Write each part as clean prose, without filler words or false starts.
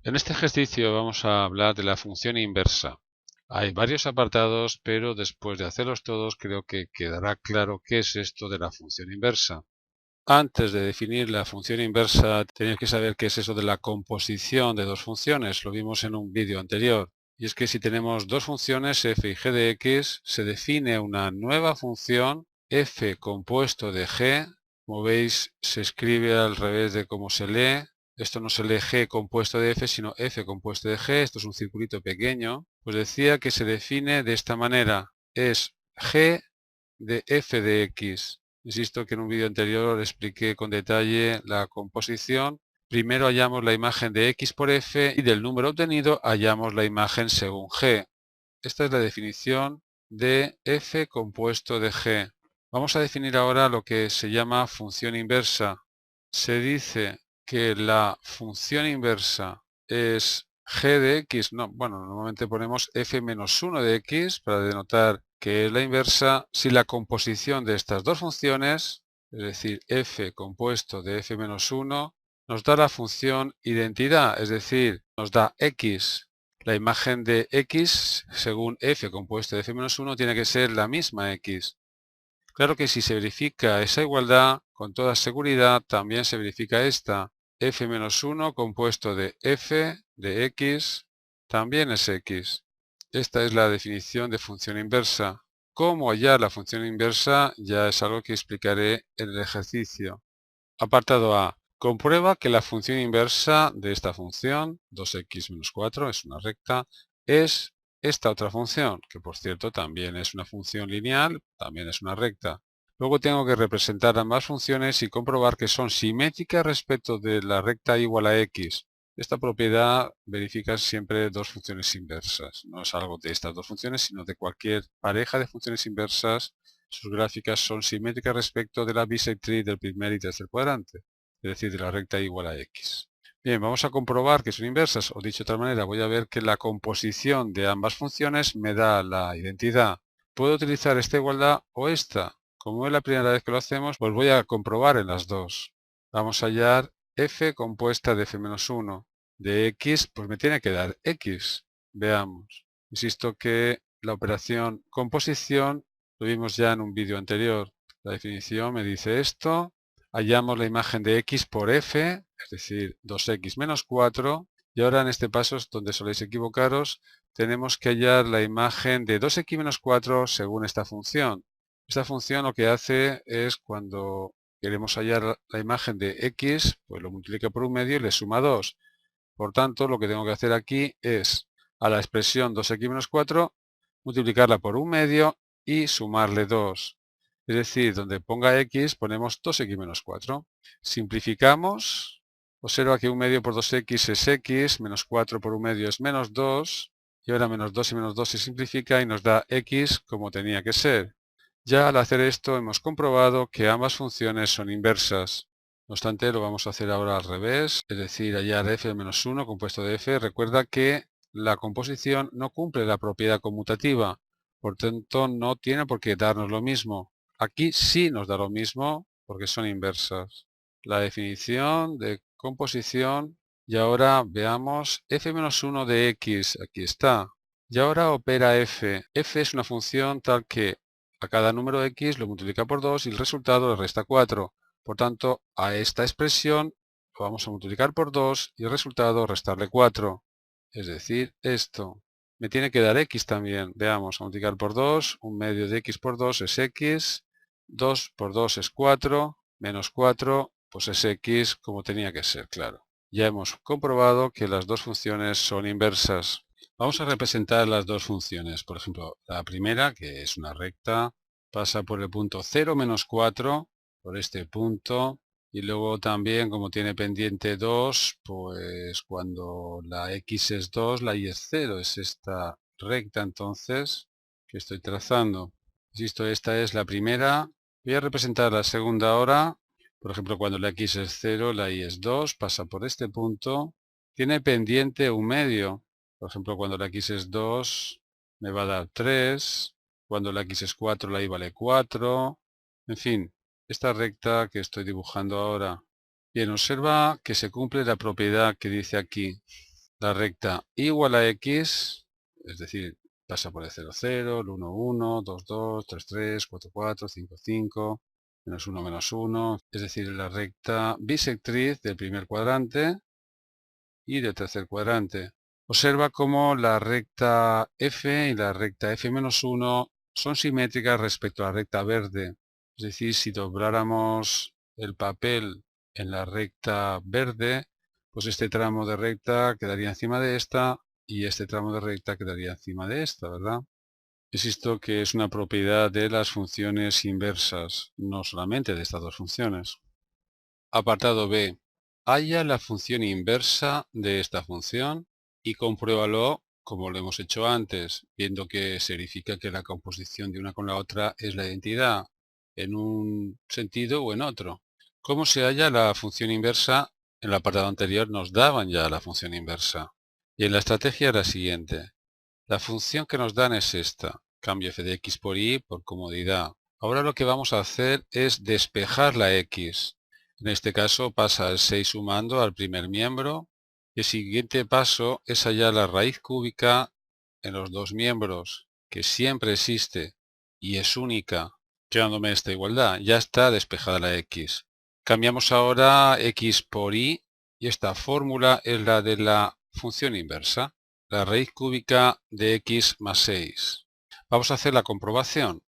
En este ejercicio vamos a hablar de la función inversa. Hay varios apartados, pero después de hacerlos todos creo que quedará claro qué es esto de la función inversa. Antes de definir la función inversa, tenéis que saber qué es eso de la composición de dos funciones. Lo vimos en un vídeo anterior. Y es que si tenemos dos funciones f y g de x, se define una nueva función f compuesto de g. Como veis, se escribe al revés de cómo se lee. Esto no se lee g compuesto de f, sino f compuesto de g. Esto es un circulito pequeño. Pues decía que se define de esta manera. Es g de f de x. Insisto que en un vídeo anterior expliqué con detalle la composición. Primero hallamos la imagen de x por f y del número obtenido hallamos la imagen según g. Esta es la definición de f compuesto de g. Vamos a definir ahora lo que se llama función inversa. Se dice que la función inversa es g de x. No, bueno, normalmente ponemos f menos 1 de x para denotar que es la inversa si la composición de estas dos funciones, es decir, f compuesto de f menos 1, nos da la función identidad, es decir, nos da x. La imagen de x, según f compuesto de f menos 1, tiene que ser la misma x. Claro que si se verifica esa igualdad, con toda seguridad también se verifica esta. f menos 1 compuesto de f de x también es x. Esta es la definición de función inversa. Cómo hallar la función inversa ya es algo que explicaré en el ejercicio. Apartado A. Comprueba que la función inversa de esta función, 2x menos 4, es una recta, es esta otra función, que por cierto también es una función lineal, también es una recta. Luego tengo que representar ambas funciones y comprobar que son simétricas respecto de la recta igual a x. Esta propiedad verifica siempre dos funciones inversas. No es algo de estas dos funciones, sino de cualquier pareja de funciones inversas. Sus gráficas son simétricas respecto de la bisectriz del primer y tercer cuadrante, es decir, de la recta igual a x. Bien, vamos a comprobar que son inversas, o dicho de otra manera, voy a ver que la composición de ambas funciones me da la identidad. Puedo utilizar esta igualdad o esta. Como es la primera vez que lo hacemos, pues voy a comprobar en las dos. Vamos a hallar f compuesta de f menos 1 de x, pues me tiene que dar x. Veamos. Insisto que la operación composición lo vimos ya en un vídeo anterior. La definición me dice esto. Hallamos la imagen de x por f, es decir, 2x menos 4. Y ahora en este paso es donde soléis equivocaros. Tenemos que hallar la imagen de 2x menos 4 según esta función. Esta función lo que hace es cuando queremos hallar la imagen de x, pues lo multiplica por un medio y le suma 2. Por tanto, lo que tengo que hacer aquí es a la expresión 2x menos 4 multiplicarla por un medio y sumarle 2. Es decir, donde ponga x ponemos 2x menos 4. Simplificamos. Observa que un medio por 2x es x, menos 4 por un medio es menos 2. Y ahora menos 2 y menos 2 se simplifica y nos da x como tenía que ser. Ya al hacer esto hemos comprobado que ambas funciones son inversas. No obstante, lo vamos a hacer ahora al revés, es decir, hallar f menos 1 compuesto de f. Recuerda que la composición no cumple la propiedad conmutativa, por tanto no tiene por qué darnos lo mismo. Aquí sí nos da lo mismo porque son inversas. La definición de composición, y ahora veamos f menos 1 de x, aquí está. Y ahora opera f. F es una función tal que a cada número x lo multiplica por 2 y el resultado le resta 4. Por tanto, a esta expresión lo vamos a multiplicar por 2 y el resultado restarle 4. Es decir, esto. Me tiene que dar x también. Veamos, a multiplicar por 2, un medio de x por 2 es x, 2 por 2 es 4, menos 4, pues es x como tenía que ser, claro. Ya hemos comprobado que las dos funciones son inversas. Vamos a representar las dos funciones. Por ejemplo, la primera, que es una recta, pasa por el punto 0 menos 4, por este punto, y luego también, como tiene pendiente 2, pues cuando la x es 2, la y es 0. Es esta recta entonces que estoy trazando. Insisto, esta es la primera. Voy a representar la segunda ahora. Por ejemplo, cuando la x es 0, la y es 2, pasa por este punto. Tiene pendiente un medio. Por ejemplo, cuando la x es 2, me va a dar 3. Cuando la x es 4, la y vale 4. En fin, esta recta que estoy dibujando ahora. Bien, observa que se cumple la propiedad que dice aquí. la recta igual a x, es decir, pasa por el 0, 0, el 1, 1, 2, 2, 3, 3, 4, 4, 5, 5, menos 1, es decir, la recta bisectriz del primer cuadrante y del tercer cuadrante. Observa cómo la recta f y la recta f-1 son simétricas respecto a la recta verde. Es decir, si dobláramos el papel en la recta verde, pues este tramo de recta quedaría encima de esta y este tramo de recta quedaría encima de esta, ¿verdad? Insisto que es una propiedad de las funciones inversas, no solamente de estas dos funciones. Apartado B. Halla la función inversa de esta función y compruébalo como lo hemos hecho antes, viendo que se verifica que la composición de una con la otra es la identidad, en un sentido o en otro. ¿Cómo se halla la función inversa? En el apartado anterior nos daban ya la función inversa. Y en la estrategia era la siguiente. La función que nos dan es esta. Cambio f de x por y por comodidad. Ahora lo que vamos a hacer es despejar la x. En este caso pasa el 6 sumando al primer miembro. Y el siguiente paso es hallar la raíz cúbica en los dos miembros, que siempre existe y es única, quedándome esta igualdad. Ya está despejada la x. Cambiamos ahora x por y esta fórmula es la de la función inversa, la raíz cúbica de x más 6. Vamos a hacer la comprobación.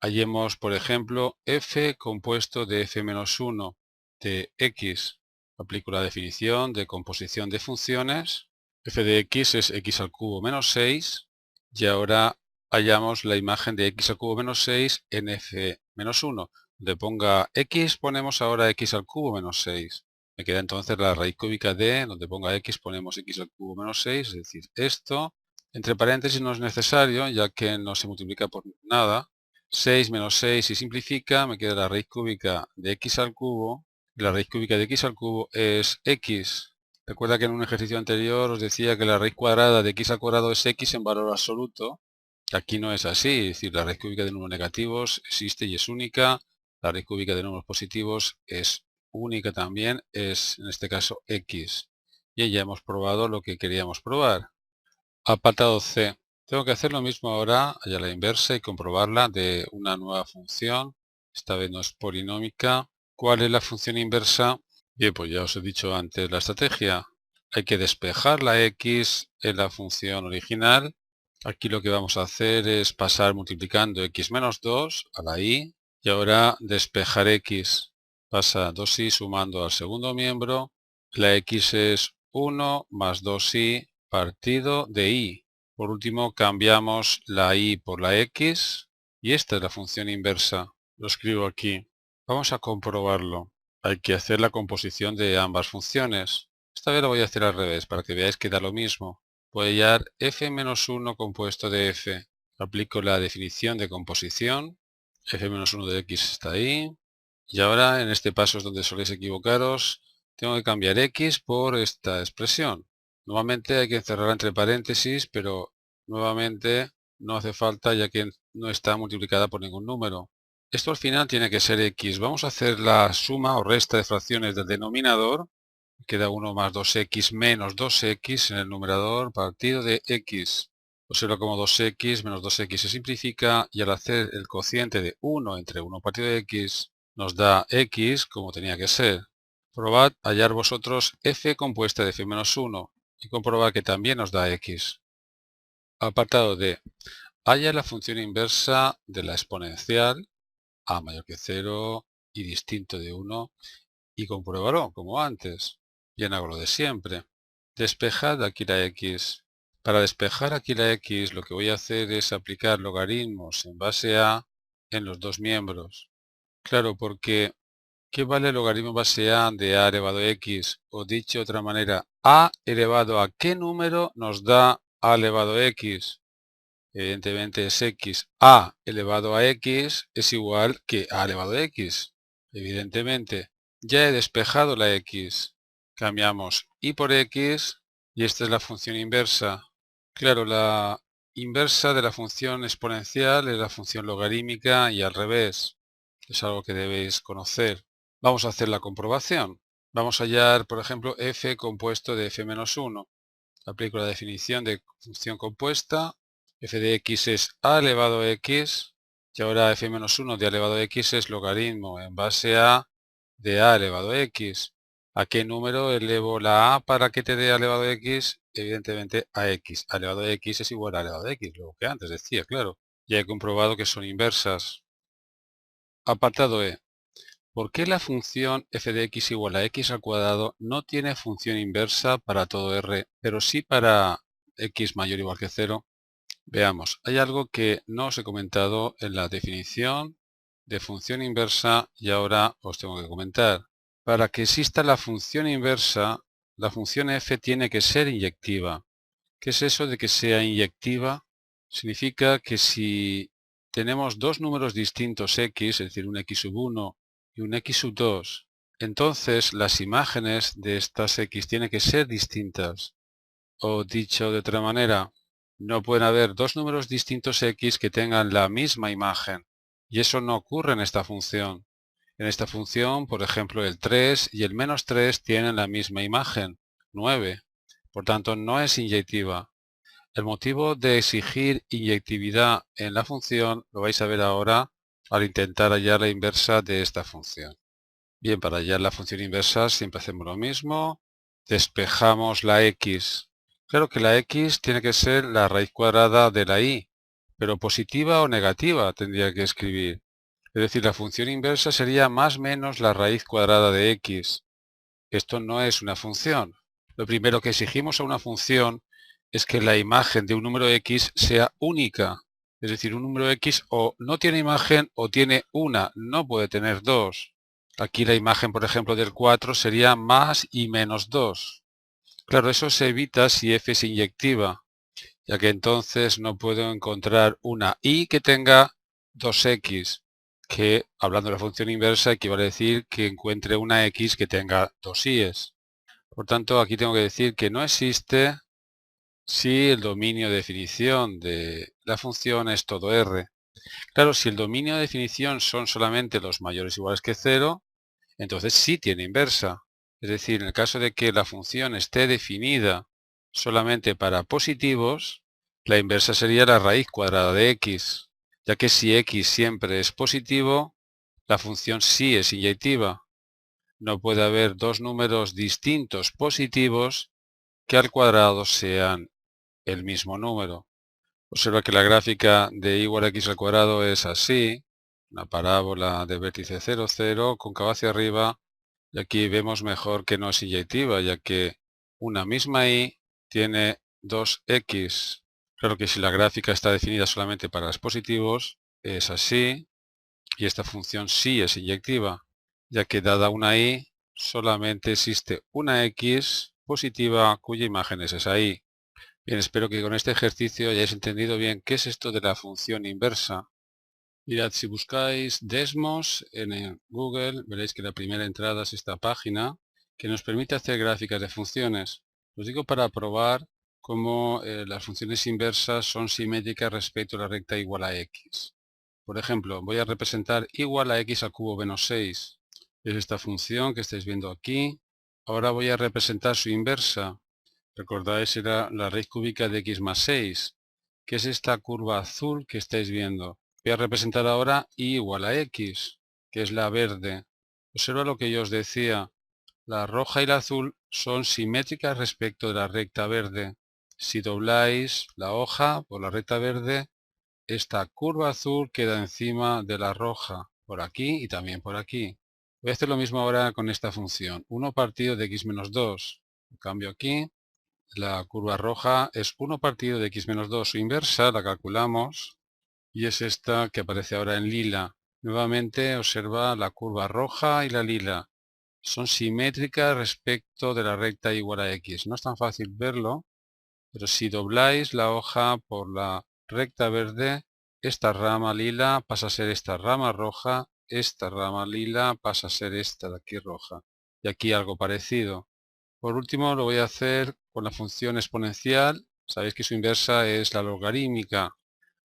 Hallemos, por ejemplo, f compuesto de f-1 de x. Aplico la definición de composición de funciones. F de x es x al cubo menos 6. Y ahora hallamos la imagen de x al cubo menos 6 en f-1. Donde ponga x ponemos ahora x al cubo menos 6. Me queda entonces la raíz cúbica de, donde ponga x ponemos x al cubo menos 6. Es decir, esto, entre paréntesis no es necesario, ya que no se multiplica por nada. 6 menos 6 si simplifica, me queda la raíz cúbica de x al cubo. Y la raíz cúbica de x al cubo es x. Recuerda que en un ejercicio anterior os decía que la raíz cuadrada de x al cuadrado es x en valor absoluto. Aquí no es así, es decir, la raíz cúbica de números negativos existe y es única. La raíz cúbica de números positivos es única también, es en este caso x. Y ya hemos probado lo que queríamos probar. Apartado C. Tengo que hacer lo mismo ahora, a la inversa, y comprobarla de una nueva función. Esta vez no es polinómica. ¿Cuál es la función inversa? Bien, pues ya os he dicho antes la estrategia. Hay que despejar la x en la función original. Aquí lo que vamos a hacer es pasar multiplicando x menos 2 a la y. Y ahora despejar x. Pasa 2y sumando al segundo miembro. La x es 1 más 2y partido de y. Por último, cambiamos la y por la x. Y esta es la función inversa. Lo escribo aquí. Vamos a comprobarlo. Hay que hacer la composición de ambas funciones. Esta vez lo voy a hacer al revés, para que veáis que da lo mismo. Voy a hallar f-1 compuesto de f. Aplico la definición de composición. f-1 de x está ahí. Y ahora, en este paso es donde soléis equivocaros, tengo que cambiar x por esta expresión. Nuevamente hay que encerrarla entre paréntesis, pero nuevamente no hace falta ya que no está multiplicada por ningún número. Esto al final tiene que ser x. Vamos a hacer la suma o resta de fracciones del denominador. Queda 1 más 2x menos 2x en el numerador partido de x. Observa como 2x menos 2x se simplifica y al hacer el cociente de 1 entre 1 partido de x nos da x como tenía que ser. Probad hallar vosotros f compuesta de f menos 1 y comprobad que también nos da x. Apartado D. Halla la función inversa de la exponencial a mayor que 0 y distinto de 1 y compruébalo como antes. Bien, hago lo de siempre. Despejad aquí la x. Para despejar aquí la x lo que voy a hacer es aplicar logaritmos en base a en los dos miembros. Claro, porque ¿qué vale el logaritmo base a de a elevado a x? O dicho de otra manera, a elevado a qué número nos da a elevado a x. Evidentemente es x. A elevado a x es igual que a elevado a x. Evidentemente, ya he despejado la x. Cambiamos y por x y esta es la función inversa. Claro, la inversa de la función exponencial es la función logarítmica y al revés. Es algo que debéis conocer. Vamos a hacer la comprobación. Vamos a hallar, por ejemplo, f compuesto de f-1. Aplico la definición de función compuesta. F de x es a elevado a x. Y ahora f-1 de a elevado a x es logaritmo en base a de a elevado a x. ¿A qué número elevo la a para que te dé a elevado a x? Evidentemente a x. A elevado a x es igual a elevado a x, lo que antes decía, claro. Ya he comprobado que son inversas. Apartado E. ¿Por qué la función f de x igual a x al cuadrado no tiene función inversa para todo r, pero sí para x mayor o igual que 0? Veamos, hay algo que no os he comentado en la definición de función inversa y ahora os tengo que comentar. Para que exista la función inversa, la función f tiene que ser inyectiva. ¿Qué es eso de que sea inyectiva? Significa que si tenemos dos números distintos x, es decir, un x1 y un x2, entonces las imágenes de estas x tienen que ser distintas. O dicho de otra manera, no pueden haber dos números distintos x que tengan la misma imagen. Y eso no ocurre en esta función. En esta función, por ejemplo, el 3 y el -3 tienen la misma imagen, 9. Por tanto, no es inyectiva. El motivo de exigir inyectividad en la función lo vais a ver ahora al intentar hallar la inversa de esta función. Bien, para hallar la función inversa siempre hacemos lo mismo. Despejamos la x. Claro que la x tiene que ser la raíz cuadrada de la y, pero positiva o negativa tendría que escribir. Es decir, la función inversa sería más menos la raíz cuadrada de x. Esto no es una función. Lo primero que exigimos a una función es que la imagen de un número x sea única. Es decir, un número x o no tiene imagen o tiene una, no puede tener dos. Aquí la imagen, por ejemplo, del 4 sería más y menos 2. Claro, eso se evita si f es inyectiva, ya que entonces no puedo encontrar una y que tenga 2x, que, hablando de la función inversa, equivale a decir que encuentre una x que tenga 2 y'es. Por tanto, aquí tengo que decir que no existe si el dominio de definición de la función es todo R. Claro, si el dominio de definición son solamente los mayores o iguales que 0, entonces sí tiene inversa. Es decir, en el caso de que la función esté definida solamente para positivos, la inversa sería la raíz cuadrada de x, ya que si x siempre es positivo, la función sí es inyectiva. No puede haber dos números distintos positivos que al cuadrado sean el mismo número. Observa que la gráfica de y igual a x al cuadrado es así, una parábola de vértice 0, 0, cóncava hacia arriba, y aquí vemos mejor que no es inyectiva, ya que una misma y tiene 2x. Claro que si la gráfica está definida solamente para los positivos, es así, y esta función sí es inyectiva, ya que dada una y, solamente existe una x positiva cuya imagen es esa y. Bien, espero que con este ejercicio hayáis entendido bien qué es esto de la función inversa. Mirad, si buscáis Desmos en Google, veréis que la primera entrada es esta página que nos permite hacer gráficas de funciones. Os digo para probar cómo las funciones inversas son simétricas respecto a la recta igual a x. Por ejemplo, voy a representar igual a x al cubo menos 6. Es esta función que estáis viendo aquí. Ahora voy a representar su inversa. Recordáis, era la raíz cúbica de x más 6, que es esta curva azul que estáis viendo. Voy a representar ahora y igual a x, que es la verde. Observa lo que yo os decía. La roja y la azul son simétricas respecto de la recta verde. Si dobláis la hoja por la recta verde, esta curva azul queda encima de la roja, por aquí y también por aquí. Voy a hacer lo mismo ahora con esta función. 1 partido de x menos 2. Cambio aquí. La curva roja es 1 partido de x menos 2. Su inversa la calculamos y es esta que aparece ahora en lila. Nuevamente observa la curva roja y la lila. Son simétricas respecto de la recta igual a x. No es tan fácil verlo, pero si dobláis la hoja por la recta verde, esta rama lila pasa a ser esta rama roja, esta rama lila pasa a ser esta de aquí roja. Y aquí algo parecido. Por último, lo voy a hacer con la función exponencial. Sabéis que su inversa es la logarítmica.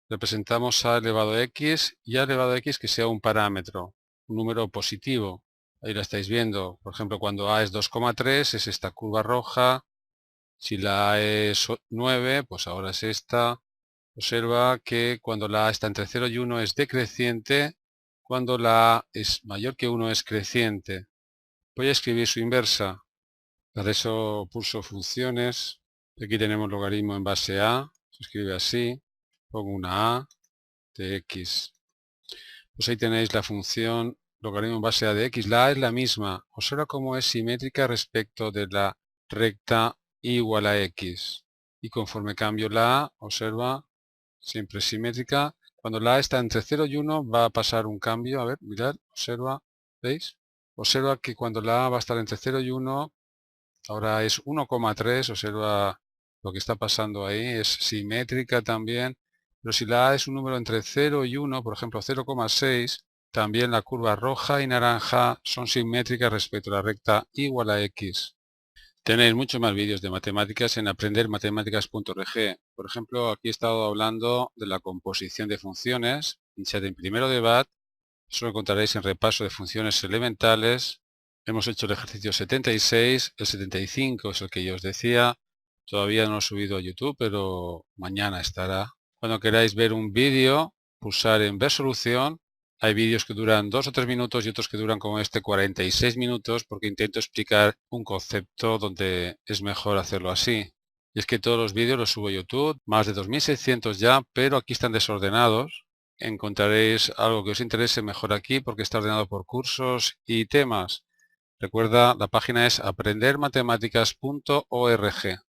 Representamos a elevado a x y a elevado a x que sea un parámetro, un número positivo. Ahí la estáis viendo. Por ejemplo, cuando a es 2,3 es esta curva roja, Si la A es 9, pues ahora es esta. Observa que cuando la A está entre 0 y 1 es decreciente, cuando la A es mayor que 1 es creciente. Voy a escribir su inversa. Para eso pulso funciones. Aquí tenemos logaritmo en base A. Se escribe así. Pongo una A de X. Pues ahí tenéis la función logaritmo en base A de X. La A es la misma. Observa cómo es simétrica respecto de la recta igual a X. Y conforme cambio la A, observa, siempre simétrica. Cuando la A está entre 0 y 1 va a pasar un cambio. A ver, mirad, observa, ¿veis? Observa que cuando la A va a estar entre 0 y 1, ahora es 1,3, observa lo que está pasando ahí, es simétrica también, pero si la A es un número entre 0 y 1, por ejemplo 0,6, también la curva roja y naranja son simétricas respecto a la recta igual a X. Tenéis muchos más vídeos de matemáticas en aprendermatemáticas.org. Por ejemplo, aquí he estado hablando de la composición de funciones. Pinchad en primero de BAT, eso lo encontraréis en repaso de funciones elementales. Hemos hecho el ejercicio 76, el 75 es el que yo os decía. Todavía no lo he subido a YouTube, pero mañana estará. Cuando queráis ver un vídeo, pulsar en ver solución. Hay vídeos que duran 2 o 3 minutos y otros que duran como este 46 minutos porque intento explicar un concepto donde es mejor hacerlo así. Y es que todos los vídeos los subo a YouTube, más de 2600 ya, pero aquí están desordenados. Encontraréis algo que os interese mejor aquí porque está ordenado por cursos y temas. Recuerda, la página es aprendermatemáticas.org.